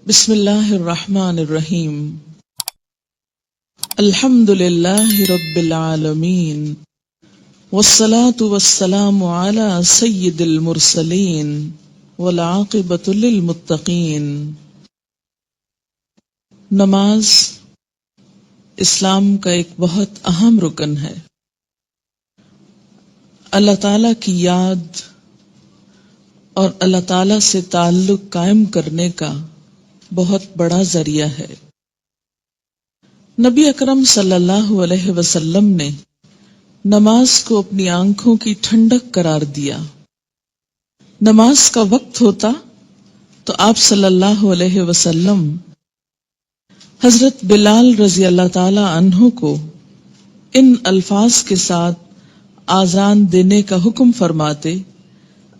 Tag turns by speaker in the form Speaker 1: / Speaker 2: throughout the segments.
Speaker 1: بسم اللہ الرحمن الرحیم الحمد للہ رب العالمین والصلاة والسلام علی سید المرسلین والعاقبۃ للمتقین۔ نماز اسلام کا ایک بہت اہم رکن ہے۔ اللہ تعالیٰ کی یاد اور اللہ تعالیٰ سے تعلق قائم کرنے کا بہت بڑا ذریعہ ہے۔ نبی اکرم صلی اللہ علیہ وسلم نے نماز کو اپنی آنکھوں کی ٹھنڈک قرار دیا۔ نماز کا وقت ہوتا تو آپ صلی اللہ علیہ وسلم حضرت بلال رضی اللہ تعالی عنہ کو ان الفاظ کے ساتھ آذان دینے کا حکم فرماتے: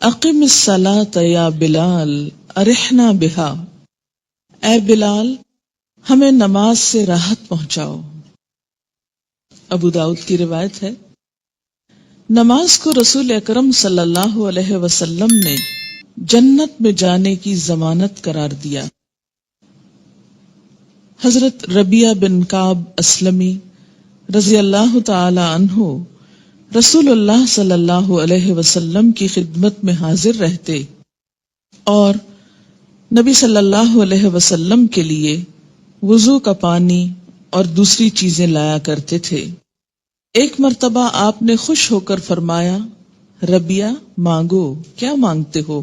Speaker 1: اقم الصلاۃ یا بلال ارحنا بہا، اے بلال ہمیں نماز سے راحت پہنچاؤ۔ ابو داؤد کی روایت ہے۔ نماز کو رسول اکرم صلی اللہ علیہ وسلم نے جنت میں جانے کی ضمانت قرار دیا۔ حضرت ربیعہ بن کعب اسلمی رضی اللہ تعالی عنہ رسول اللہ صلی اللہ علیہ وسلم کی خدمت میں حاضر رہتے اور نبی صلی اللہ علیہ وسلم کے لیے وضو کا پانی اور دوسری چیزیں لایا کرتے تھے۔ ایک مرتبہ آپ نے خوش ہو کر فرمایا: ربیعہ مانگو، کیا مانگتے ہو؟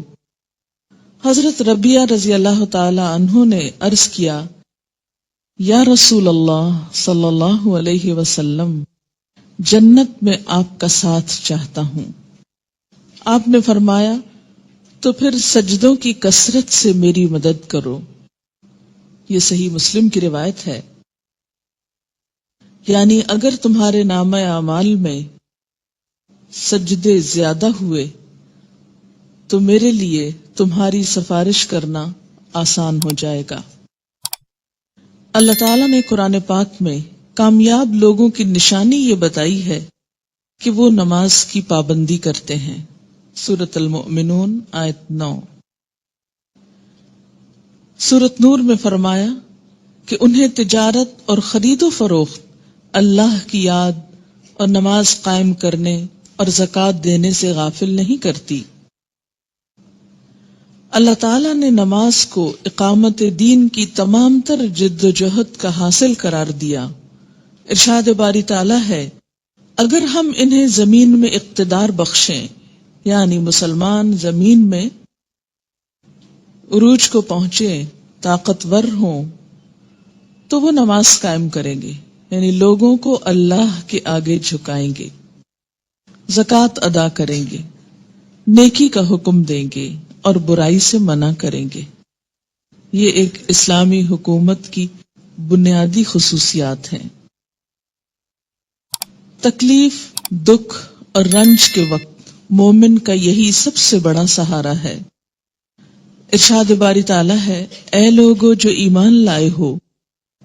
Speaker 1: حضرت ربیعہ رضی اللہ تعالی عنہ نے عرض کیا: یا رسول اللہ صلی اللہ علیہ وسلم، جنت میں آپ کا ساتھ چاہتا ہوں۔ آپ نے فرمایا: تو پھر سجدوں کی کثرت سے میری مدد کرو۔ یہ صحیح مسلم کی روایت ہے۔ یعنی اگر تمہارے نامہ اعمال میں سجدے زیادہ ہوئے تو میرے لیے تمہاری سفارش کرنا آسان ہو جائے گا۔ اللہ تعالیٰ نے قرآن پاک میں کامیاب لوگوں کی نشانی یہ بتائی ہے کہ وہ نماز کی پابندی کرتے ہیں۔ سورۃ المؤمنون آیت 9۔ سورۃ نور میں فرمایا کہ انہیں تجارت اور خرید و فروخت اللہ کی یاد اور نماز قائم کرنے اور زکوٰۃ دینے سے غافل نہیں کرتی۔ اللہ تعالیٰ نے نماز کو اقامت دین کی تمام تر جد و جہد کا حاصل قرار دیا۔ ارشاد باری تعالیٰ ہے: اگر ہم انہیں زمین میں اقتدار بخشیں، یعنی مسلمان زمین میں عروج کو پہنچے، طاقتور ہوں، تو وہ نماز قائم کریں گے، یعنی لوگوں کو اللہ کے آگے جھکائیں گے، زکوٰۃ ادا کریں گے، نیکی کا حکم دیں گے اور برائی سے منع کریں گے۔ یہ ایک اسلامی حکومت کی بنیادی خصوصیات ہیں۔ تکلیف، دکھ اور رنج کے وقت مومن کا یہی سب سے بڑا سہارا ہے۔ ارشاد باری تعالیٰ ہے: اے لوگو جو ایمان لائے ہو،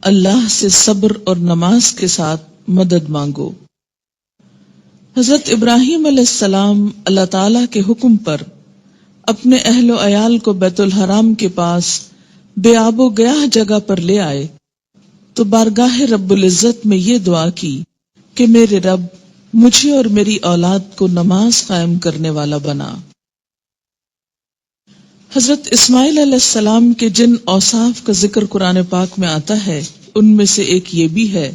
Speaker 1: اللہ سے صبر اور نماز کے ساتھ مدد مانگو۔ حضرت ابراہیم علیہ السلام اللہ تعالیٰ کے حکم پر اپنے اہل و عیال کو بیت الحرام کے پاس بے آب و گیاہ جگہ پر لے آئے تو بارگاہ رب العزت میں یہ دعا کی کہ میرے رب مجھے اور میری اولاد کو نماز قائم کرنے والا بنا۔ حضرت اسماعیل علیہ السلام کے جن اوصاف کا ذکر قرآن پاک میں آتا ہے ان میں سے ایک یہ بھی ہے،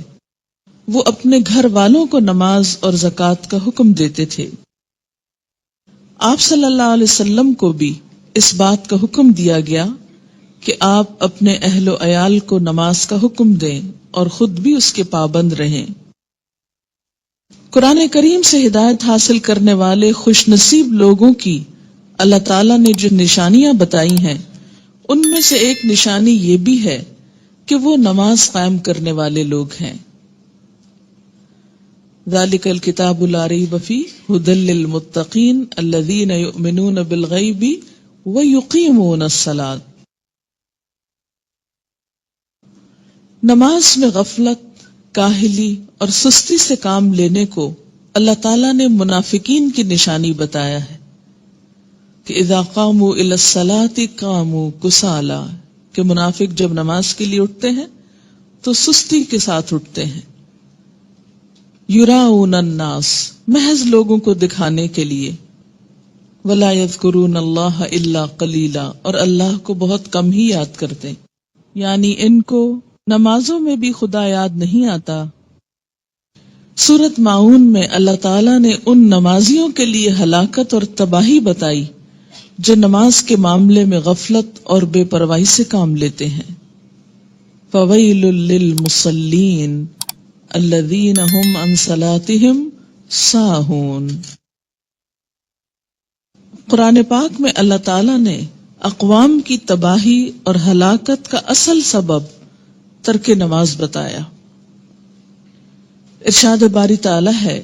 Speaker 1: وہ اپنے گھر والوں کو نماز اور زکوٰۃ کا حکم دیتے تھے۔ آپ صلی اللہ علیہ وسلم کو بھی اس بات کا حکم دیا گیا کہ آپ اپنے اہل و عیال کو نماز کا حکم دیں اور خود بھی اس کے پابند رہیں۔ قرآن کریم سے ہدایت حاصل کرنے والے خوش نصیب لوگوں کی اللہ تعالیٰ نے جو نشانیاں بتائی ہیں ان میں سے ایک نشانی یہ بھی ہے کہ وہ نماز قائم کرنے والے لوگ ہیں۔ ذالک الکتاب لا ریب فیہ ھدی للمتقین الذین یؤمنون بالغیب ویقیمون الصلاۃ۔ نماز میں غفلت، کاہلی اور سستی سے کام لینے کو اللہ تعالیٰ نے منافقین کی نشانی بتایا ہے کہ اذا قاموا الی الصلاۃ قاموا کسالی، کہ منافق جب نماز کے لیے اٹھتے ہیں تو سستی کے ساتھ اٹھتے ہیں. یراؤن الناس، محض لوگوں کو دکھانے کے لیے. ولا یذکرون اللہ الا قلیلا، اور اللہ کو بہت کم ہی یاد کرتے ہیں، یعنی ان کو نمازوں میں بھی خدا یاد نہیں آتا. سورۃ ماؤن میں اللہ تعالیٰ نے ان نمازیوں کے لیے ہلاکت اور تباہی بتائی جو نماز کے معاملے میں غفلت اور بے پرواہی سے کام لیتے ہیں. فویل للمصلین الذین هم عن صلاتهم ساہون. قرآن پاک میں اللہ تعالیٰ نے اقوام کی تباہی اور ہلاکت کا اصل سبب ترک نماز بتایا. ارشاد باری تعالیٰ ہے،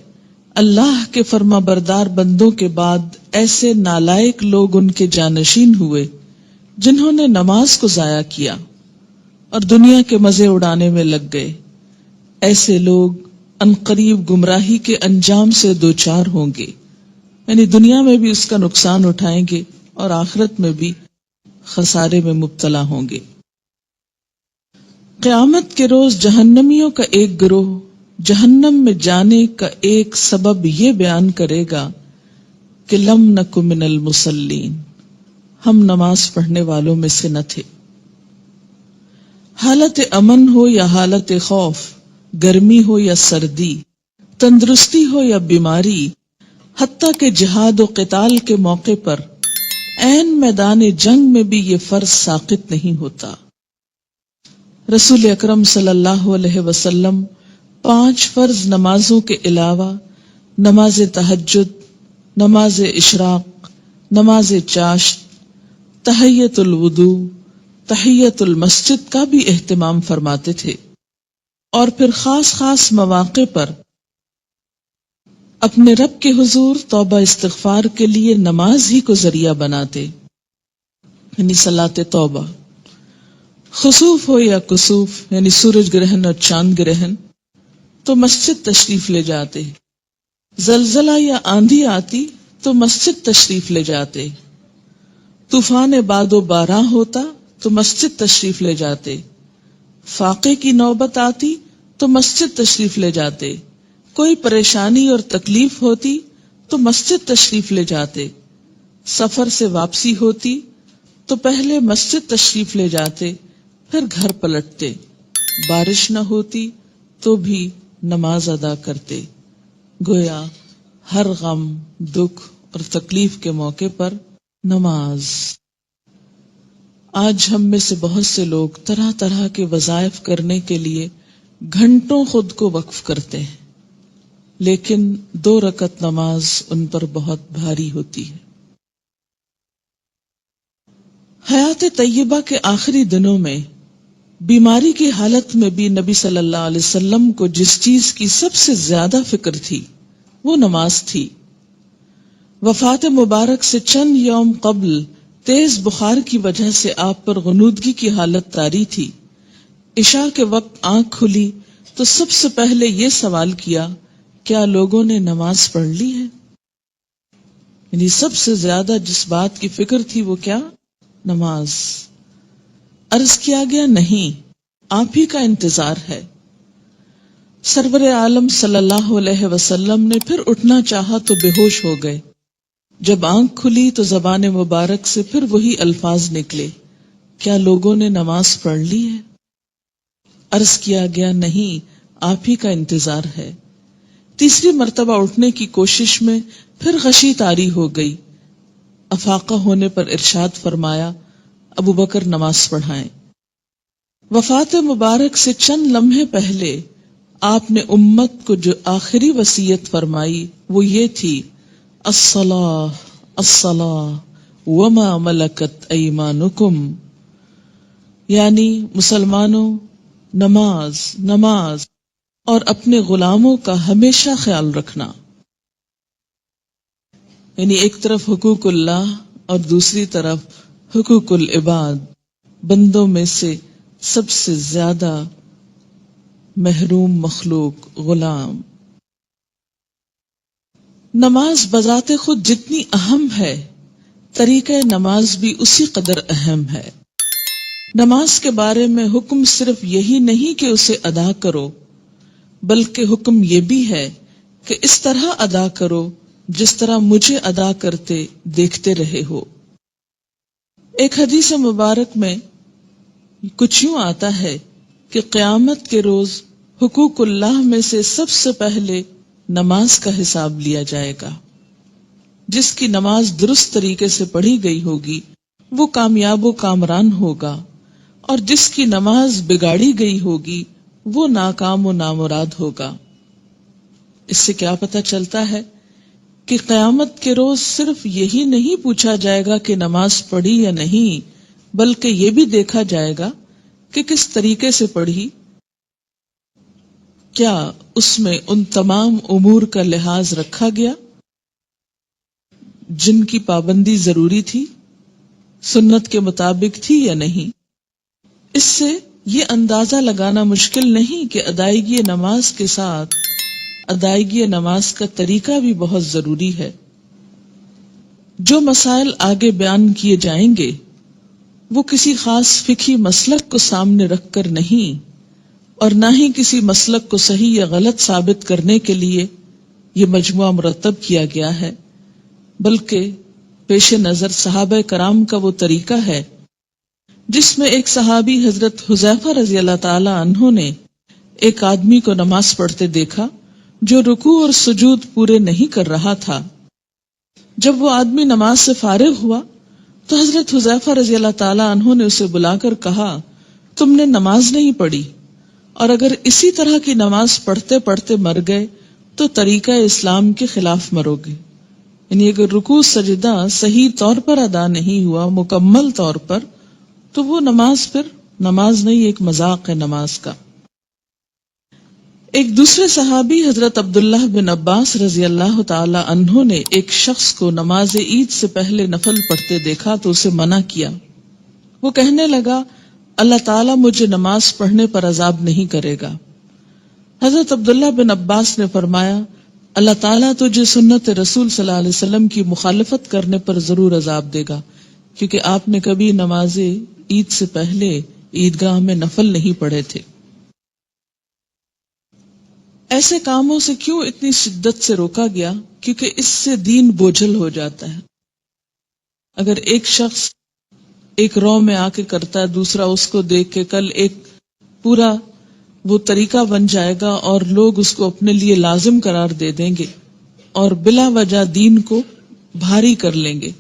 Speaker 1: اللہ کے فرما بردار بندوں کے بعد ایسے نالائق لوگ ان کے جانشین ہوئے جنہوں نے نماز کو ضائع کیا اور دنیا کے مزے اڑانے میں لگ گئے. ایسے لوگ عنقریب گمراہی کے انجام سے دوچار ہوں گے، یعنی دنیا میں بھی اس کا نقصان اٹھائیں گے اور آخرت میں بھی خسارے میں مبتلا ہوں گے. قیامت کے روز جہنمیوں کا ایک گروہ جہنم میں جانے کا ایک سبب یہ بیان کرے گا کہ لم نک من المصلین، ہم نماز پڑھنے والوں میں سے نہ تھے. حالت امن ہو یا حالت خوف، گرمی ہو یا سردی، تندرستی ہو یا بیماری، حتیٰ کہ جہاد و قتال کے موقع پر عین میدان جنگ میں بھی یہ فرض ساقط نہیں ہوتا. رسول اکرم صلی اللہ علیہ وسلم 5 فرض نمازوں کے علاوہ نماز تہجد، نماز اشراق، نماز چاشت، تحیۃ الوضو، تحیۃ المسجد کا بھی اہتمام فرماتے تھے، اور پھر خاص خاص مواقع پر اپنے رب کے حضور توبہ استغفار کے لیے نماز ہی کو ذریعہ بناتے، یعنی صلاۃ توبہ. خسوف ہو یا کسوف، یعنی سورج گرہن اور چاند گرہن، تو مسجد تشریف لے جاتے. زلزلہ یا آندھی آتی تو مسجد تشریف لے جاتے. طوفان باد و باران ہوتا تو مسجد تشریف لے جاتے. فاقے کی نوبت آتی تو مسجد تشریف لے جاتے. کوئی پریشانی اور تکلیف ہوتی تو مسجد تشریف لے جاتے. سفر سے واپسی ہوتی تو پہلے مسجد تشریف لے جاتے، پھر گھر پلٹتے. بارش نہ ہوتی تو بھی نماز ادا کرتے. گویا ہر غم، دکھ اور تکلیف کے موقع پر نماز. آج ہم میں سے بہت سے لوگ طرح طرح کے وظائف کرنے کے لیے گھنٹوں خود کو وقف کرتے ہیں، لیکن 2 رکعت نماز ان پر بہت بھاری ہوتی ہے. حیات طیبہ کے آخری دنوں میں بیماری کی حالت میں بھی نبی صلی اللہ علیہ وسلم کو جس چیز کی سب سے زیادہ فکر تھی وہ نماز تھی. وفات مبارک سے چند یوم قبل تیز بخار کی وجہ سے آپ پر غنودگی کی حالت طاری تھی. عشاء کے وقت آنکھ کھلی تو سب سے پہلے یہ سوال کیا، کیا لوگوں نے نماز پڑھ لی ہے؟ یعنی سب سے زیادہ جس بات کی فکر تھی وہ کیا؟ نماز. عرض کیا گیا نہیں، آپ ہی کا انتظار ہے. سرور عالم صلی اللہ علیہ وسلم نے پھر اٹھنا چاہا تو بے ہوش ہو گئے. جب آنکھ کھلی تو زبان مبارک سے پھر وہی الفاظ نکلے، کیا لوگوں نے نماز پڑھ لی ہے؟ عرض کیا گیا نہیں، آپ ہی کا انتظار ہے. تیسری مرتبہ اٹھنے کی کوشش میں پھر غشی طاری ہو گئی. افاقہ ہونے پر ارشاد فرمایا، ابو بکر نماز پڑھائیں. وفات مبارک سے چند لمحے پہلے آپ نے امت کو جو آخری وصیت فرمائی وہ یہ تھی، الصلاۃ الصلاۃ وما ملکت ایمانکم، یعنی مسلمانوں نماز نماز اور اپنے غلاموں کا ہمیشہ خیال رکھنا. یعنی ایک طرف حقوق اللہ اور دوسری طرف حقوق العباد، بندوں میں سے سب سے زیادہ محروم مخلوق غلام. نماز بذات خود جتنی اہم ہے، طریقہ نماز بھی اسی قدر اہم ہے. نماز کے بارے میں حکم صرف یہی نہیں کہ اسے ادا کرو، بلکہ حکم یہ بھی ہے کہ اس طرح ادا کرو جس طرح مجھے ادا کرتے دیکھتے رہے ہو۔ ایک حدیث مبارک میں کچھ یوں آتا ہے کہ قیامت کے روز حقوق اللہ میں سے سب سے پہلے نماز کا حساب لیا جائے گا۔ جس کی نماز درست طریقے سے پڑھی گئی ہوگی وہ کامیاب و کامران ہوگا، اور جس کی نماز بگاڑی گئی ہوگی وہ ناکام و نامراد ہوگا۔ اس سے کیا پتہ چلتا ہے کہ قیامت کے روز صرف یہی نہیں پوچھا جائے گا کہ نماز پڑھی یا نہیں، بلکہ یہ بھی دیکھا جائے گا کہ کس طریقے سے پڑھی، کیا اس میں ان تمام امور کا لحاظ رکھا گیا جن کی پابندی ضروری تھی، سنت کے مطابق تھی یا نہیں۔ اس سے یہ اندازہ لگانا مشکل نہیں کہ ادائیگی نماز کے ساتھ ادائیگی نماز کا طریقہ بھی بہت ضروری ہے۔ جو مسائل آگے بیان کیے جائیں گے وہ کسی خاص فقہی مسلک کو سامنے رکھ کر نہیں، اور نہ ہی کسی مسلک کو صحیح یا غلط ثابت کرنے کے لیے یہ مجموعہ مرتب کیا گیا ہے، بلکہ پیش نظر صحابہ کرام کا وہ طریقہ ہے جس میں ایک صحابی حضرت حذیفہ رضی اللہ تعالی عنہ نے ایک آدمی کو نماز پڑھتے دیکھا جو رکوع اور سجود پورے نہیں کر رہا تھا۔ جب وہ آدمی نماز سے فارغ ہوا تو حضرت حذیفہ رضی اللہ تعالی عنہ نے اسے بلا کر کہا، تم نے نماز نہیں پڑھی، اور اگر اسی طرح کی نماز پڑھتے پڑھتے مر گئے تو طریقہ اسلام کے خلاف مرو گے۔ یعنی اگر رکوع سجدہ صحیح طور پر ادا نہیں ہوا مکمل طور پر تو وہ نماز پھر نماز نہیں، ایک مذاق ہے نماز کا۔ ایک دوسرے صحابی حضرت عبداللہ بن عباس رضی اللہ تعالی عنہ نے ایک شخص کو نماز عید سے پہلے نفل پڑھتے دیکھا تو اسے منع کیا۔ وہ کہنے لگا، اللہ تعالیٰ مجھے نماز پڑھنے پر عذاب نہیں کرے گا۔ حضرت عبداللہ بن عباس نے فرمایا، اللہ تعالیٰ تجھے سنت رسول صلی اللہ علیہ وسلم کی مخالفت کرنے پر ضرور عذاب دے گا، کیونکہ آپ نے کبھی نماز عید سے پہلے عیدگاہ میں نفل نہیں پڑھے تھے۔ ایسے کاموں سے کیوں اتنی شدت سے روکا گیا؟ کیونکہ اس سے دین بوجھل ہو جاتا ہے۔ اگر ایک شخص ایک رو میں آ کے کرتا ہے، دوسرا اس کو دیکھ کے، کل ایک پورا وہ طریقہ بن جائے گا اور لوگ اس کو اپنے لیے لازم قرار دے دیں گے اور بلا وجہ دین کو بھاری کر لیں گے۔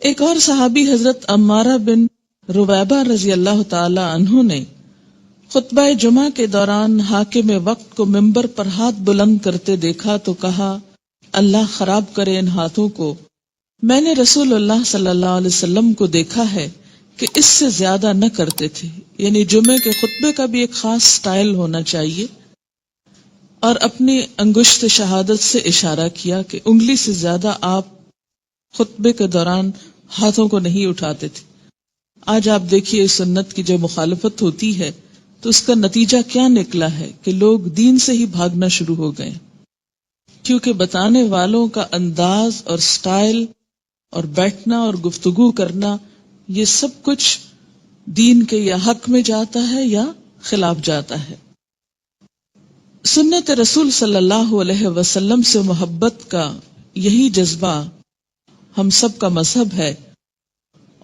Speaker 1: ایک اور صحابی حضرت عمارہ بن رویبہ رضی اللہ تعالی عنہ نے خطبہ جمعہ کے دوران حاکم وقت کو ممبر پر ہاتھ بلند کرتے دیکھا تو کہا، اللہ خراب کرے ان ہاتھوں کو، میں نے رسول اللہ صلی اللہ علیہ وسلم کو دیکھا ہے کہ اس سے زیادہ نہ کرتے تھے۔ یعنی جمعے کے خطبے کا بھی ایک خاص سٹائل ہونا چاہیے، اور اپنی انگشت شہادت سے اشارہ کیا کہ انگلی سے زیادہ آپ خطبے کے دوران ہاتھوں کو نہیں اٹھاتے تھے۔ آج آپ دیکھیے سنت کی جو مخالفت ہوتی ہے تو اس کا نتیجہ کیا نکلا ہے کہ لوگ دین سے ہی بھاگنا شروع ہو گئے، کیونکہ بتانے والوں کا انداز اور سٹائل اور بیٹھنا اور گفتگو کرنا یہ سب کچھ دین کے یا حق میں جاتا ہے یا خلاف جاتا ہے۔ سنت رسول صلی اللہ علیہ وسلم سے محبت کا یہی جذبہ ہم سب کا مذہب ہے،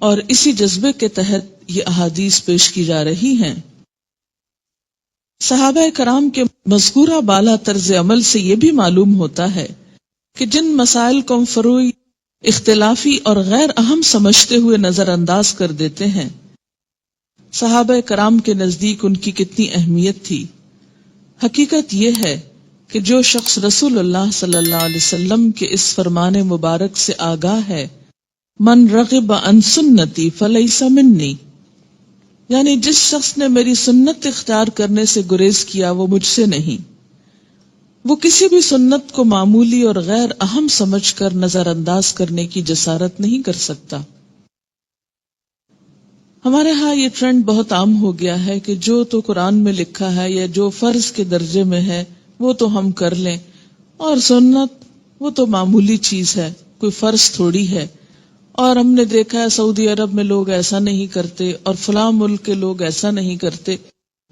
Speaker 1: اور اسی جذبے کے تحت یہ احادیث پیش کی جا رہی ہیں۔ صحابہ کرام کے مذکورہ بالا طرز عمل سے یہ بھی معلوم ہوتا ہے کہ جن مسائل کو ہم فروعی، اختلافی اور غیر اہم سمجھتے ہوئے نظر انداز کر دیتے ہیں، صحابہ کرام کے نزدیک ان کی کتنی اہمیت تھی۔ حقیقت یہ ہے کہ جو شخص رسول اللہ صلی اللہ علیہ وسلم کے اس فرمان مبارک سے آگاہ ہے، من رغب عن سنتی فلیس منی، یعنی جس شخص نے میری سنت اختیار کرنے سے گریز کیا وہ مجھ سے نہیں، وہ کسی بھی سنت کو معمولی اور غیر اہم سمجھ کر نظر انداز کرنے کی جسارت نہیں کر سکتا۔ ہمارے ہاں یہ ٹرینڈ بہت عام ہو گیا ہے کہ جو تو قرآن میں لکھا ہے یا جو فرض کے درجے میں ہے وہ تو ہم کر لیں، اور سنت وہ تو معمولی چیز ہے، کوئی فرض تھوڑی ہے، اور ہم نے دیکھا ہے سعودی عرب میں لوگ ایسا نہیں کرتے اور فلاں ملک کے لوگ ایسا نہیں کرتے.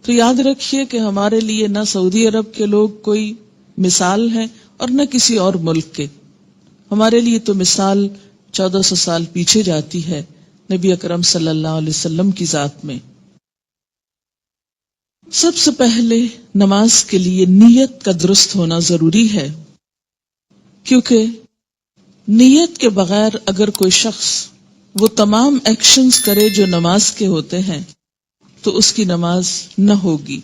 Speaker 1: تو یاد رکھیے کہ ہمارے لیے نہ سعودی عرب کے لوگ کوئی مثال ہیں اور نہ کسی اور ملک کے. ہمارے لیے تو مثال 1400 سال پیچھے جاتی ہے نبی اکرم صلی اللہ علیہ وسلم کی ذات میں. سب سے پہلے نماز کے لیے نیت کا درست ہونا ضروری ہے، کیونکہ نیت کے بغیر اگر کوئی شخص وہ تمام ایکشنز کرے جو نماز کے ہوتے ہیں تو اس کی نماز نہ ہوگی.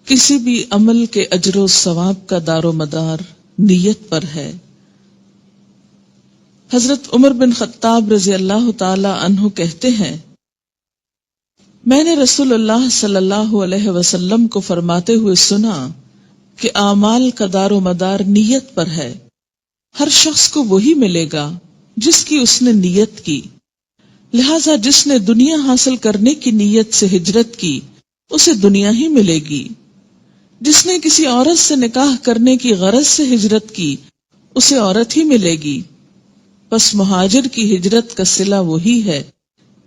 Speaker 1: کسی بھی عمل کے اجر و ثواب کا دار و مدار نیت پر ہے. حضرت عمر بن خطاب رضی اللہ تعالی عنہ کہتے ہیں، میں نے رسول اللہ صلی اللہ علیہ وسلم کو فرماتے ہوئے سنا کہ اعمال کا دار و مدار نیت پر ہے. ہر شخص کو وہی ملے گا جس کی اس نے نیت کی، لہذا جس نے دنیا حاصل کرنے کی نیت سے ہجرت کی اسے دنیا ہی ملے گی. جس نے کسی عورت سے نکاح کرنے کی غرض سے ہجرت کی اسے عورت ہی ملے گی. پس مہاجر کی ہجرت کا صلہ وہی ہے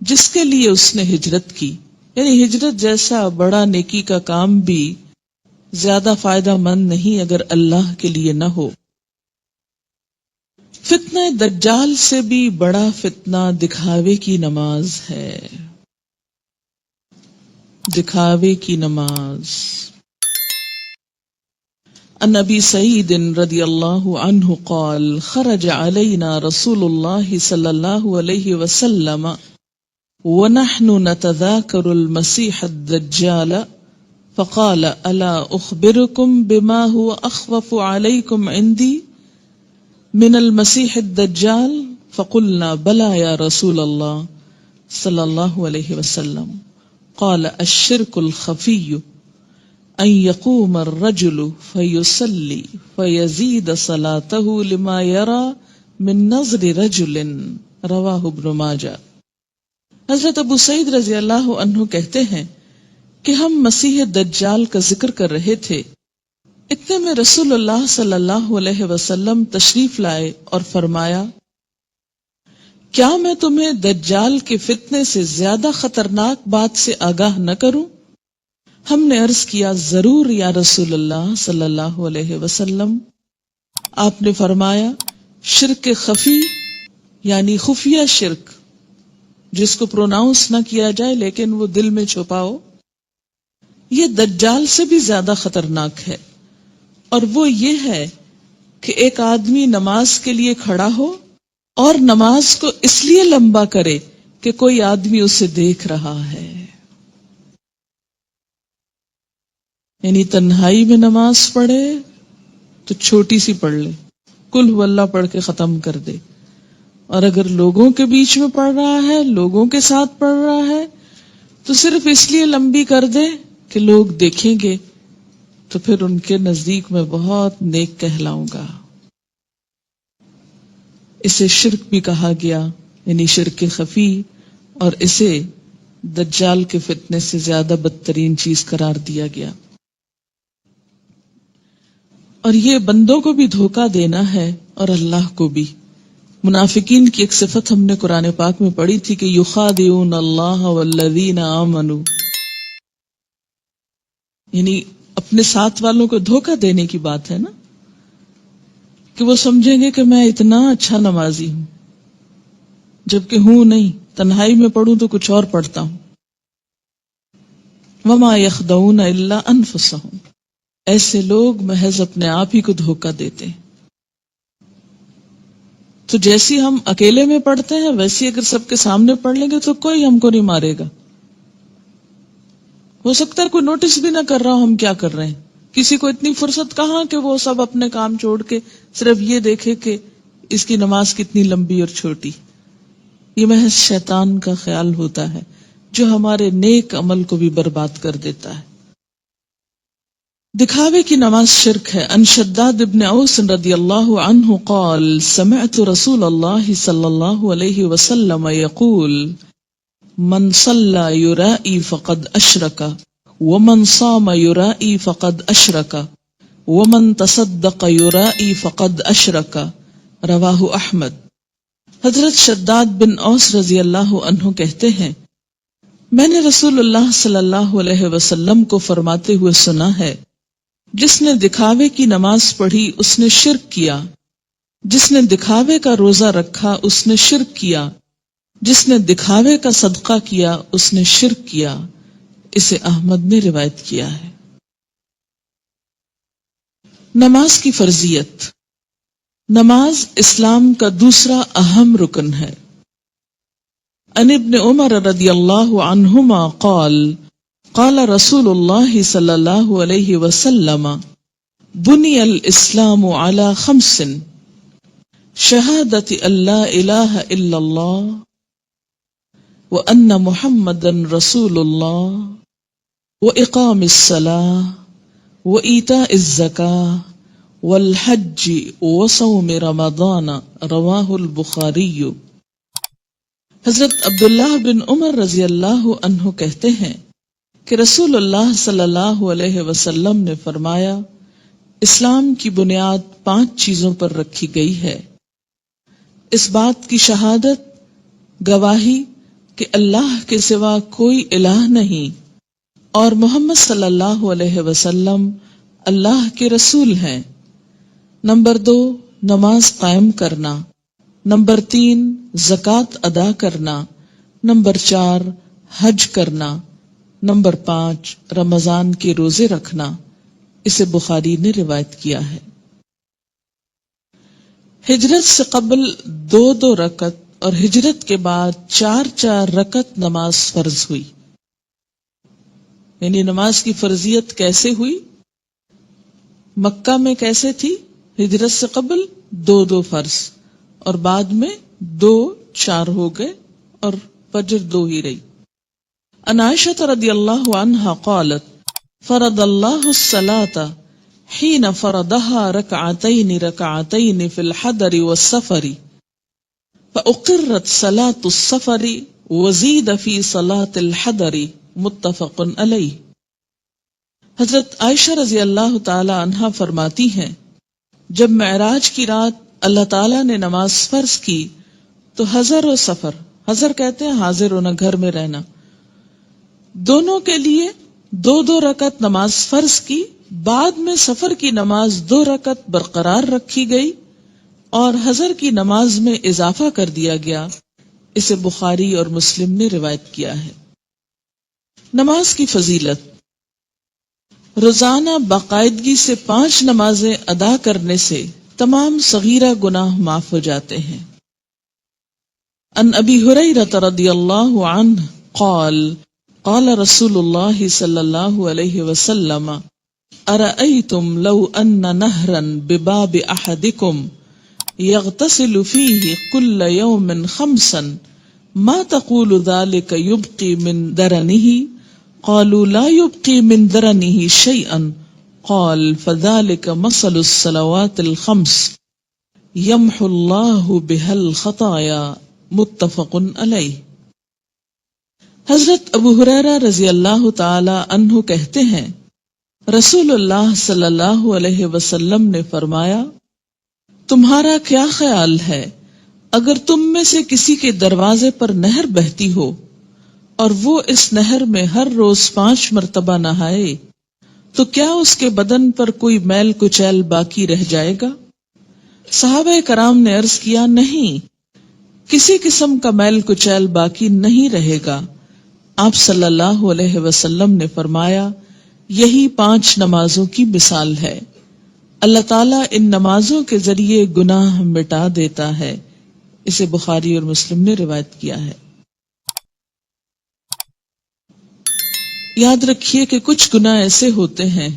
Speaker 1: جس کے لیے اس نے ہجرت کی. یعنی ہجرت جیسا بڑا نیکی کا کام بھی زیادہ فائدہ مند نہیں اگر اللہ کے لیے نہ ہو. فتنہ دجال سے بھی بڑا فتنہ دکھاوے کی نماز ہے. دکھاوے کی نماز. عن ابی سعید رضی اللہ عنہ قال خرج علینا رسول اللہ صلی اللہ علیہ وسلم ونحن نتذاکر المسیح الدجال فقال الا اخبرکم بما هو اخوف علیکم عندی من المسیح الدجال فقلنا بلا یا رسول اللہ صلی اللہ علیہ وسلم قال الشرک الخفی ان یقوم الرجل فیصلی فیزید صلاته لما یرا من نظر رجل رواہ ابن ماجہ. حضرت ابو سعید رضی اللہ عنہ کہتے ہیں کہ ہم مسیح دجال کا ذکر کر رہے تھے، اتنے میں رسول اللہ صلی اللہ علیہ وسلم تشریف لائے اور فرمایا، کیا میں تمہیں دجال کے فتنے سے زیادہ خطرناک بات سے آگاہ نہ کروں؟ ہم نے عرض کیا، ضرور یا رسول اللہ صلی اللہ علیہ وسلم. آپ نے فرمایا، شرک خفی یعنی خفیہ شرک جس کو پروناؤنس نہ کیا جائے لیکن وہ دل میں چھپاؤ، یہ دجال سے بھی زیادہ خطرناک ہے. اور وہ یہ ہے کہ ایک آدمی نماز کے لیے کھڑا ہو اور نماز کو اس لیے لمبا کرے کہ کوئی آدمی اسے دیکھ رہا ہے. یعنی تنہائی میں نماز پڑھے تو چھوٹی سی پڑھ لے، قل هو اللہ پڑھ کے ختم کر دے. اور اگر لوگوں کے بیچ میں پڑھ رہا ہے، لوگوں کے ساتھ پڑھ رہا ہے، تو صرف اس لیے لمبی کر دے کہ لوگ دیکھیں گے تو پھر ان کے نزدیک میں بہت نیک کہلاؤں گا. اسے شرک بھی کہا گیا، یعنی شرک خفی، اور اسے دجال کے فتنے سے زیادہ بدترین چیز قرار دیا گیا. اور یہ بندوں کو بھی دھوکہ دینا ہے اور اللہ کو بھی. منافقین کی ایک صفت ہم نے قرآن پاک میں پڑھی تھی کہ یخادعون اللہ والذین آمنوا، یعنی اپنے ساتھ والوں کو دھوکہ دینے کی بات ہے نا، کہ وہ سمجھیں گے کہ میں اتنا اچھا نمازی ہوں جبکہ ہوں نہیں، تنہائی میں پڑھوں تو کچھ اور پڑھتا ہوں. وما یخدعون الا انفسهم، ایسے لوگ محض اپنے آپ ہی کو دھوکہ دیتے ہیں. تو جیسی ہم اکیلے میں پڑھتے ہیں ویسی اگر سب کے سامنے پڑھ لیں گے تو کوئی ہم کو نہیں مارے گا. ہو سکتا ہے کوئی نوٹس بھی نہ کر رہا ہو ہم کیا کر رہے ہیں. کسی کو اتنی فرصت کہاں کہ وہ سب اپنے کام چھوڑ کے صرف یہ دیکھے کہ اس کی نماز کتنی لمبی اور چھوٹی. یہ محض شیطان کا خیال ہوتا ہے جو ہمارے نیک عمل کو بھی برباد کر دیتا ہے. دکھاوے کی نماز شرک ہے. ان شداد ابن اوس رضی اللہ عنہ قال سمعت رسول اللہ صلی اللہ علیہ وسلم یقول من صلی یرائی فقد اشرک ومن صام یرائی فقد اشرک ومن تصدق یرائی فقد اشرک. رواہ احمد. حضرت شداد بن اوس رضی اللہ عنہ کہتے ہیں میں نے رسول اللہ صلی اللہ علیہ وسلم کو فرماتے ہوئے سنا ہے جس نے دکھاوے کی نماز پڑھی اس نے شرک کیا، جس نے دکھاوے کا روزہ رکھا اس نے شرک کیا، جس نے دکھاوے کا صدقہ کیا اس نے شرک کیا۔ اسے احمد نے روایت کیا ہے۔ نماز کی فرضیت۔ نماز اسلام کا دوسرا اہم رکن ہے۔ عن ابن عمر رضی اللہ عنہما قال قال رسول اللہ صلی اللہ علیہ وسلم بنی الاسلام علی خمس شہادت ان لا الہ الا اللہ وان محمدا رسول اللہ واقام الصلاة وایتاء الزکاة والحج وصوم رمضان رواہ البخاری۔ حضرت عبداللہ بن عمر رضی اللہ عنہ کہتے ہیں کہ رسول اللہ صلی اللہ علیہ وسلم نے فرمایا اسلام کی بنیاد 5 چیزوں پر رکھی گئی ہے۔ اس بات کی شہادت، گواہی کہ اللہ کے سوا کوئی الہ نہیں اور محمد صلی اللہ علیہ وسلم اللہ کے رسول ہیں۔ نمبر 2 نماز قائم کرنا، نمبر 3 زکوٰۃ ادا کرنا، نمبر 4 حج کرنا، نمبر 5 رمضان کے روزے رکھنا۔ اسے بخاری نے روایت کیا ہے۔ ہجرت سے قبل 2 رکعت اور ہجرت کے بعد 4 رکعت نماز فرض ہوئی۔ یعنی نماز کی فرضیت کیسے ہوئی؟ مکہ میں کیسے تھی؟ ہجرت سے قبل 2 فرض اور بعد میں 2 4 ہو گئے اور فجر 2 ہی رہی۔ عن عائشہ رضی اللہ عنہا قالت فرض اللہ الصلاة حین فرضها رکعتین فی الحضر والسفر فاقرت صلاة السفر وزید فی صلاة الحضر متفق علیہ۔ حضرت عائشہ رضی اللہ تعالی عنہا فرماتی ہیں جب معراج کی رات اللہ تعالیٰ نے نماز فرض کی تو حضر و سفر، حضر کہتے ہیں حاضر ہونا، گھر میں رہنا، دونوں کے لیے 2 رکعت نماز فرض کی، بعد میں سفر کی نماز 2 رکعت برقرار رکھی گئی اور حضر کی نماز میں اضافہ کر دیا گیا۔ اسے بخاری اور مسلم نے روایت کیا ہے۔ نماز کی فضیلت۔ روزانہ باقاعدگی سے 5 نمازیں ادا کرنے سے تمام صغیرہ گناہ معاف ہو جاتے ہیں۔ عن ابی ہریرہ رضی اللہ عنہ قال قال رسول اللہ صلی اللہ علیہ وسلم ارأیتم لو ان نہرا بباب احدکم یغتسل فیہ کل یوم 5 ما تقول ذلك یبقی من درنہ قالوا لا يبقي من درنه شيئا قال فذلك مثل الصلوات الخمس يمحو الله بها الخطايا متفق علیہ۔ حضرت ابو ہریرہ رضی اللہ تعالی عنہ کہتے ہیں رسول اللہ صلی اللہ علیہ وسلم نے فرمایا تمہارا کیا خیال ہے اگر تم میں سے کسی کے دروازے پر نہر بہتی ہو اور وہ اس نہر میں ہر روز 5 مرتبہ نہائے تو کیا اس کے بدن پر کوئی میل کچیل باقی رہ جائے گا؟ صحابہ کرام نے عرض کیا نہیں، کسی قسم کا میل کچیل باقی نہیں رہے گا۔ آپ صلی اللہ علیہ وسلم نے فرمایا یہی 5 نمازوں کی مثال ہے، اللہ تعالیٰ ان نمازوں کے ذریعے گناہ مٹا دیتا ہے۔ اسے بخاری اور مسلم نے روایت کیا ہے۔ یاد رکھیے کہ کچھ گناہ ایسے ہوتے ہیں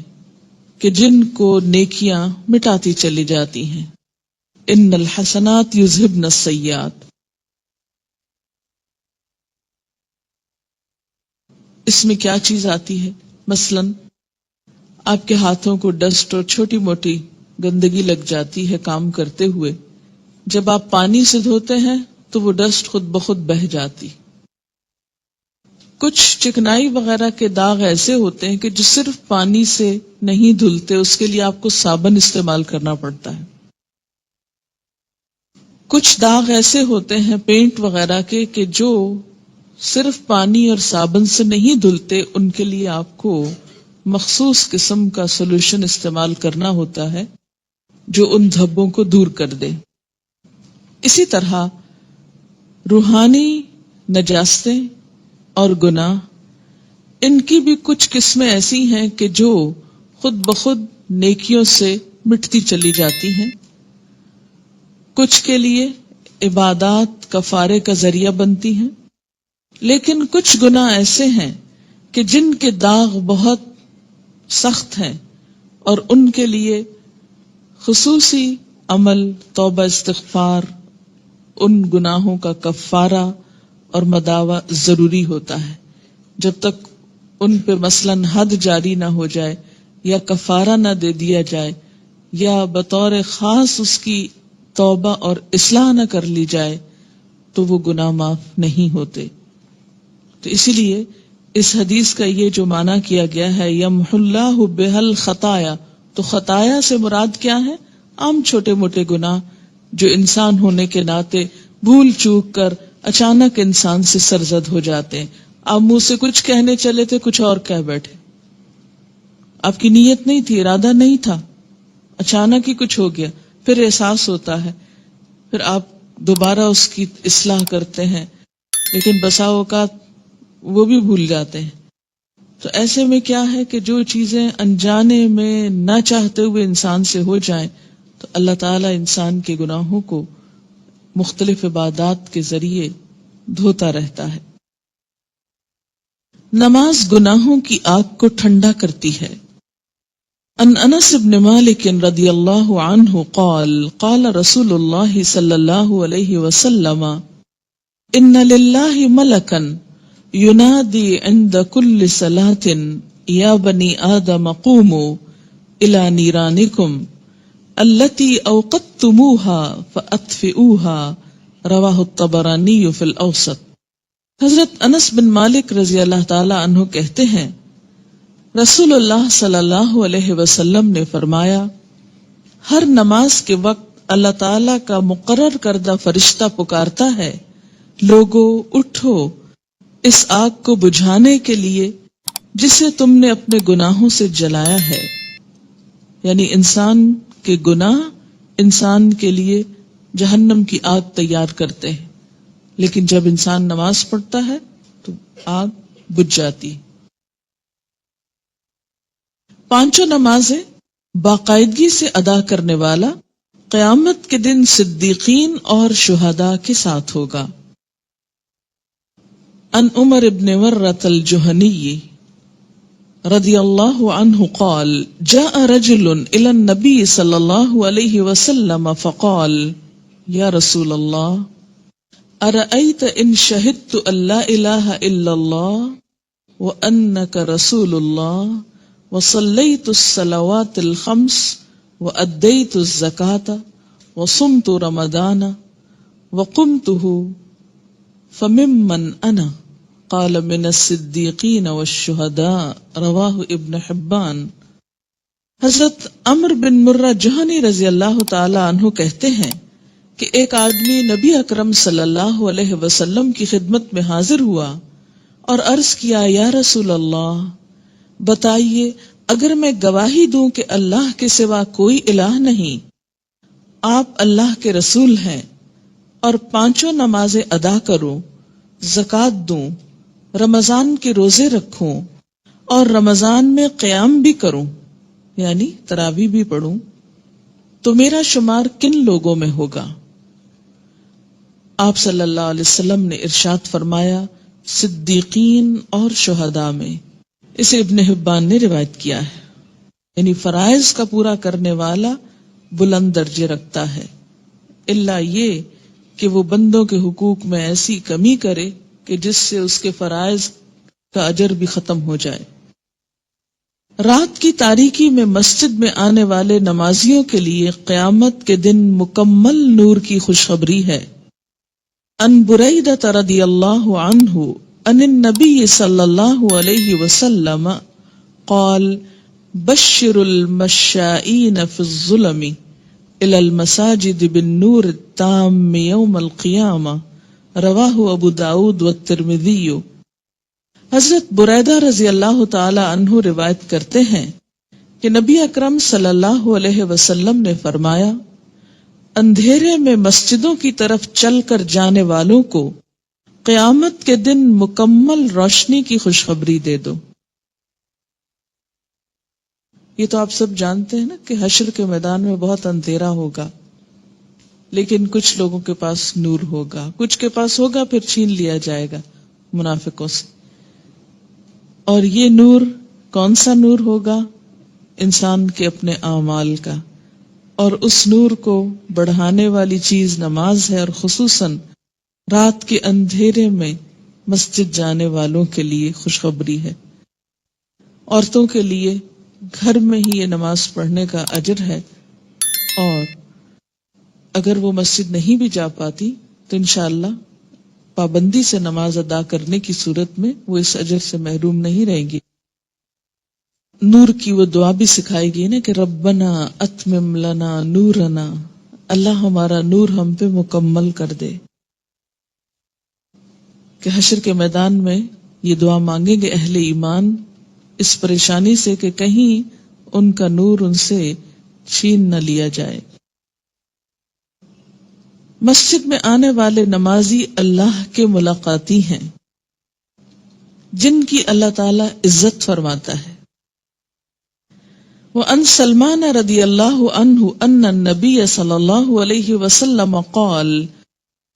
Speaker 1: کہ جن کو نیکیاں مٹاتی چلی جاتی ہیں۔ ان الحسنات یذہبن السیئات۔ اس میں کیا چیز آتی ہے؟ مثلا آپ کے ہاتھوں کو ڈسٹ اور چھوٹی موٹی گندگی لگ جاتی ہے کام کرتے ہوئے، جب آپ پانی سے دھوتے ہیں تو وہ ڈسٹ خود بخود بہہ جاتی۔ کچھ چکنائی وغیرہ کے داغ ایسے ہوتے ہیں کہ جو صرف پانی سے نہیں دھلتے، اس کے لیے آپ کو صابن استعمال کرنا پڑتا ہے۔ کچھ داغ ایسے ہوتے ہیں پینٹ وغیرہ کے کہ جو صرف پانی اور صابن سے نہیں دھلتے، ان کے لیے آپ کو مخصوص قسم کا سولوشن استعمال کرنا ہوتا ہے جو ان دھبوں کو دور کر دے۔ اسی طرح روحانی نجاستیں اور گناہ، ان کی بھی کچھ قسمیں ایسی ہیں کہ جو خود بخود نیکیوں سے مٹتی چلی جاتی ہیں، کچھ کے لیے عبادات کفارے کا ذریعہ بنتی ہیں، لیکن کچھ گناہ ایسے ہیں کہ جن کے داغ بہت سخت ہیں اور ان کے لیے خصوصی عمل توبہ استغفار، ان گناہوں کا کفارہ اور مداوع ضروری ہوتا ہے۔ جب تک ان پہ مثلاً حد جاری نہ ہو جائے یا کفارہ نہ دے دیا جائے یا بطور خاص اس کی توبہ اور اصلاح نہ کر لی جائے تو وہ گناہ معاف نہیں ہوتے۔ تو اسی لیے اس حدیث کا یہ جو معنی کیا گیا ہے یمحو اللہ بہل خطایا، تو خطایا سے مراد کیا ہے؟ عام چھوٹے موٹے گناہ جو انسان ہونے کے ناطے بھول چوک کر اچانک انسان سے سرزد ہو جاتے ہیں۔ آپ منہ سے کچھ کہنے چلے تھے، کچھ اور کہہ بیٹھے، آپ کی نیت نہیں تھی، ارادہ نہیں تھا، اچانک ہی کچھ ہو گیا، پھر احساس ہوتا ہے، پھر آپ دوبارہ اس کی اصلاح کرتے ہیں، لیکن بسا اوقات وہ بھی بھول جاتے ہیں۔ تو ایسے میں کیا ہے کہ جو چیزیں انجانے میں نہ چاہتے ہوئے انسان سے ہو جائیں تو اللہ تعالیٰ انسان کے گناہوں کو مختلف عبادات کے ذریعے دھوتا رہتا ہے۔ نماز گناہوں کی آگ کو ٹھنڈا کرتی ہے۔ ان انس بن مالک رضی اللہ عنہ قال قال رسول اللہ صلی اللہ علیہ وسلم ان للہ ملکا ینادی عند کل صلاة یا بنی آدم قوموا الى نیرانکم التی اوقدتموها فاطفئوها رواہ الطبرانی فی الاوسط۔ حضرت انس بن مالک رضی اللہ تعالی عنہ کہتے ہیں رسول اللہ صلی اللہ علیہ وسلم نے فرمایا، ہر نماز کے وقت اللہ تعالی کا مقرر کردہ فرشتہ پکارتا ہے، لوگو اٹھو اس آگ کو بجھانے کے لیے جسے تم نے اپنے گناہوں سے جلایا ہے۔ یعنی انسان کے گناہ انسان کے لیے جہنم کی آگ تیار کرتے ہیں، لیکن جب انسان نماز پڑھتا ہے تو آگ بجھ جاتی۔ پانچوں نمازیں باقاعدگی سے ادا کرنے والا قیامت کے دن صدیقین اور شہداء کے ساتھ ہوگا۔ ان عمر بن مرۃ الجہنی رضی اللہ عنہ قال جاء رجل الى النبی صلی اللہ علیہ وسلم فقال یا رسول اللہ ارأیت ان شہدت ان لا الہ الا اللہ وانک رسول اللہ وصلیت الصلوات الخمس وادیت الزکاة وصمت رمضان وقمته فممن انا قال من الصدیقین والشہداء رواہ ابن حبان۔ حضرت عمر بن مرہ جہنی رضی اللہ تعالی عنہ کہتے ہیں کہ ایک آدمی نبی اکرم صلی اللہ علیہ وسلم کی خدمت میں حاضر ہوا اور عرض کیا، یا رسول اللہ بتائیے اگر میں گواہی دوں کہ اللہ کے سوا کوئی الہ نہیں، آپ اللہ کے رسول ہیں، اور پانچوں نمازیں ادا کروں، زکوٰۃ دوں، رمضان کے روزے رکھوں اور رمضان میں قیام بھی کروں یعنی تراویح بھی پڑھوں، تو میرا شمار کن لوگوں میں ہوگا؟ آپ صلی اللہ علیہ وسلم نے ارشاد فرمایا، صدیقین اور شہداء میں۔ اسے ابن حبان نے روایت کیا ہے۔ یعنی فرائض کا پورا کرنے والا بلند درجے رکھتا ہے، الا یہ کہ وہ بندوں کے حقوق میں ایسی کمی کرے کہ جس سے اس کے فرائض کا اجر بھی ختم ہو جائے۔ رات کی تاریکی میں مسجد میں آنے والے نمازیوں کے لیے قیامت کے دن مکمل نور کی خوشخبری ہے۔ ان بریدہ رضی اللہ عنہ ان النبی صلی اللہ علیہ وسلم قال بشر المشائین فی الظلم إلى المساجد بالنور التام يوم القيامة رواہ ابو داود والترمذی۔ حضرت بریدہ رضی اللہ تعالی عنہ روایت کرتے ہیں کہ نبی اکرم صلی اللہ علیہ وسلم نے فرمایا، اندھیرے میں مسجدوں کی طرف چل کر جانے والوں کو قیامت کے دن مکمل روشنی کی خوشخبری دے دو۔ یہ تو آپ سب جانتے ہیں نا کہ حشر کے میدان میں بہت اندھیرا ہوگا، لیکن کچھ لوگوں کے پاس نور ہوگا، کچھ کے پاس ہوگا پھر چھین لیا جائے گا منافقوں سے۔ اور یہ نور کون سا نور ہوگا؟ انسان کے اپنے اعمال کا، اور اس نور کو بڑھانے والی چیز نماز ہے، اور خصوصاً رات کے اندھیرے میں مسجد جانے والوں کے لیے خوشخبری ہے۔ عورتوں کے لیے گھر میں ہی یہ نماز پڑھنے کا اجر ہے، اور اگر وہ مسجد نہیں بھی جا پاتی تو انشاءاللہ پابندی سے نماز ادا کرنے کی صورت میں وہ اس اجر سے محروم نہیں رہیں گی۔ نور کی وہ دعا بھی سکھائی گئی نا کہ ربنا اتمم لنا نورنا، اللہ ہمارا نور ہم پہ مکمل کر دے، کہ حشر کے میدان میں یہ دعا مانگیں گے اہل ایمان اس پریشانی سے کہ کہیں ان کا نور ان سے چھین نہ لیا جائے۔ مسجد میں آنے والے نمازی اللہ کے ملاقاتی ہیں، جن کی اللہ تعالی عزت فرماتا ہے۔ وعن سلمان رضی اللہ عنہ ان النبی صلی اللہ علیہ وسلم قال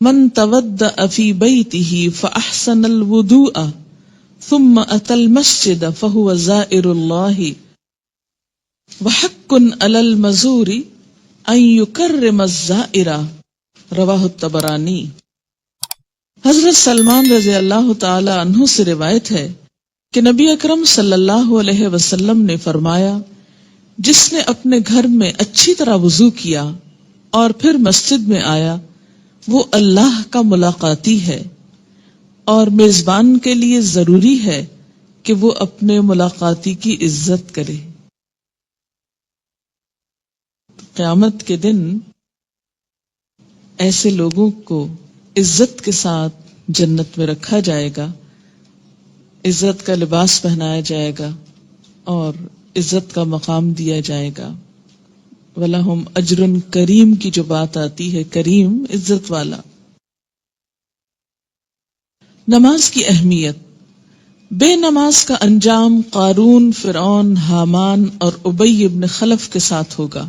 Speaker 1: من تودأ في بيته فأحسن الوضوء ثم أتى المسجد فهو زائر الله وحق على المزور أن يكرم الزائر رواہ الطبرانی۔ حضرت سلمان رضی اللہ تعالی عنہ سے روایت ہے کہ نبی اکرم صلی اللہ علیہ وسلم نے فرمایا، جس نے اپنے گھر میں اچھی طرح وضو کیا اور پھر مسجد میں آیا وہ اللہ کا ملاقاتی ہے، اور میزبان کے لیے ضروری ہے کہ وہ اپنے ملاقاتی کی عزت کرے۔ قیامت کے دن ایسے لوگوں کو عزت کے ساتھ جنت میں رکھا جائے گا، عزت کا لباس پہنایا جائے گا اور عزت کا مقام دیا جائے گا۔ وَلَهُمْ أَجْرٌ کریم کی جو بات آتی ہے، کریم عزت والا۔ نماز کی اہمیت۔ بے نماز کا انجام قارون، فرعون، حامان اور ابی بن خلف کے ساتھ ہوگا۔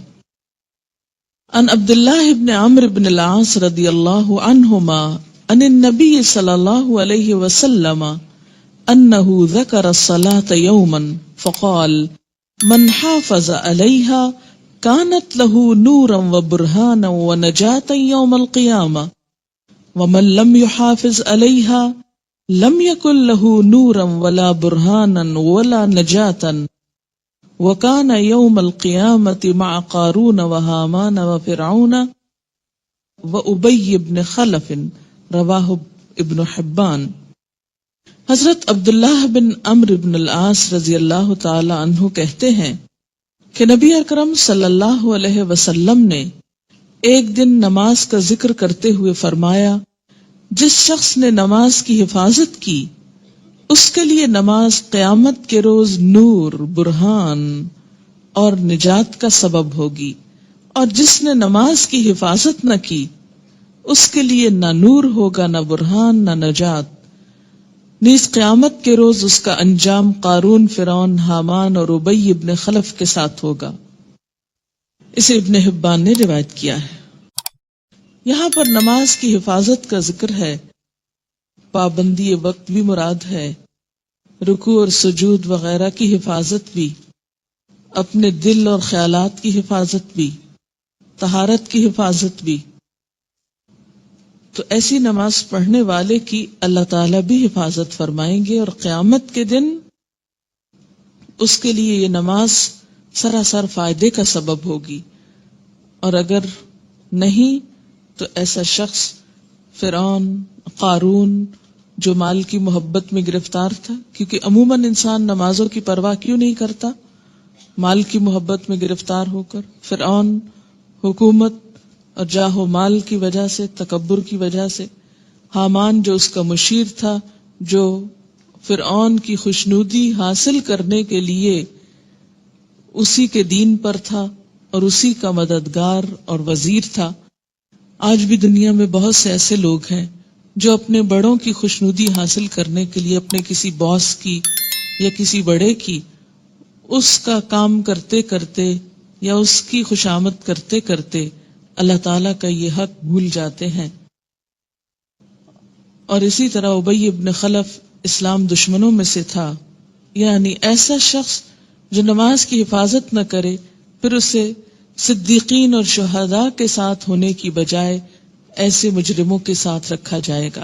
Speaker 1: عن عبد اللہ بن عمرو بن العاص رضی اللہ عنہما عن النبی صلی اللہ علیہ وسلم انہ ذکر الصلاة یوما فقال من حافظ علیہا كانت له نورا وبرهانا ونجاة يوم القيامة ومن لم يحافظ عليها لم يكن له نورا ولا برهانا ولا نجاة وكان يوم القيامة مع قارون وهامان وفرعون وأبي بن خلف رواه ابن حبان۔ حضرت عبداللہ بن عمرو بن العاص رضی اللہ تعالی عنہ کہتے ہیں کہ نبی اکرم صلی اللہ علیہ وسلم نے ایک دن نماز کا ذکر کرتے ہوئے فرمایا، جس شخص نے نماز کی حفاظت کی اس کے لیے نماز قیامت کے روز نور، برہان اور نجات کا سبب ہوگی، اور جس نے نماز کی حفاظت نہ کی اس کے لیے نہ نور ہوگا، نہ برہان، نہ نجات۔ نیز قیامت کے روز اس کا انجام قارون، فرعون، حامان اور ابی ابن خلف کے ساتھ ہوگا۔ اسے ابن حبان نے روایت کیا ہے۔ یہاں پر نماز کی حفاظت کا ذکر ہے، پابندی وقت بھی مراد ہے، رکوع اور سجود وغیرہ کی حفاظت بھی، اپنے دل اور خیالات کی حفاظت بھی، طہارت کی حفاظت بھی۔ تو ایسی نماز پڑھنے والے کی اللہ تعالیٰ بھی حفاظت فرمائیں گے، اور قیامت کے دن اس کے لیے یہ نماز سراسر فائدے کا سبب ہوگی، اور اگر نہیں تو ایسا شخص فرعون، قارون جو مال کی محبت میں گرفتار تھا، کیونکہ عموماً انسان نمازوں کی پرواہ کیوں نہیں کرتا؟ مال کی محبت میں گرفتار ہو کر۔ فرعون حکومت اور جاہ و مال کی وجہ سے، تکبر کی وجہ سے، حامان جو اس کا مشیر تھا، جو فرعون کی خوشنودی حاصل کرنے کے لیے اسی کے دین پر تھا اور اسی کا مددگار اور وزیر تھا. آج بھی دنیا میں بہت سے ایسے لوگ ہیں جو اپنے بڑوں کی خوشنودی حاصل کرنے کے لیے اپنے کسی باس کی یا کسی بڑے کی اس کا کام کرتے کرتے یا اس کی خوشامد کرتے کرتے اللہ تعالیٰ کا یہ حق بھول جاتے ہیں. اور اسی طرح ابی ابن خلف اسلام دشمنوں میں سے تھا، یعنی ایسا شخص جو نماز کی حفاظت نہ کرے پھر اسے صدیقین اور شہداء کے ساتھ ہونے کی بجائے ایسے مجرموں کے ساتھ رکھا جائے گا.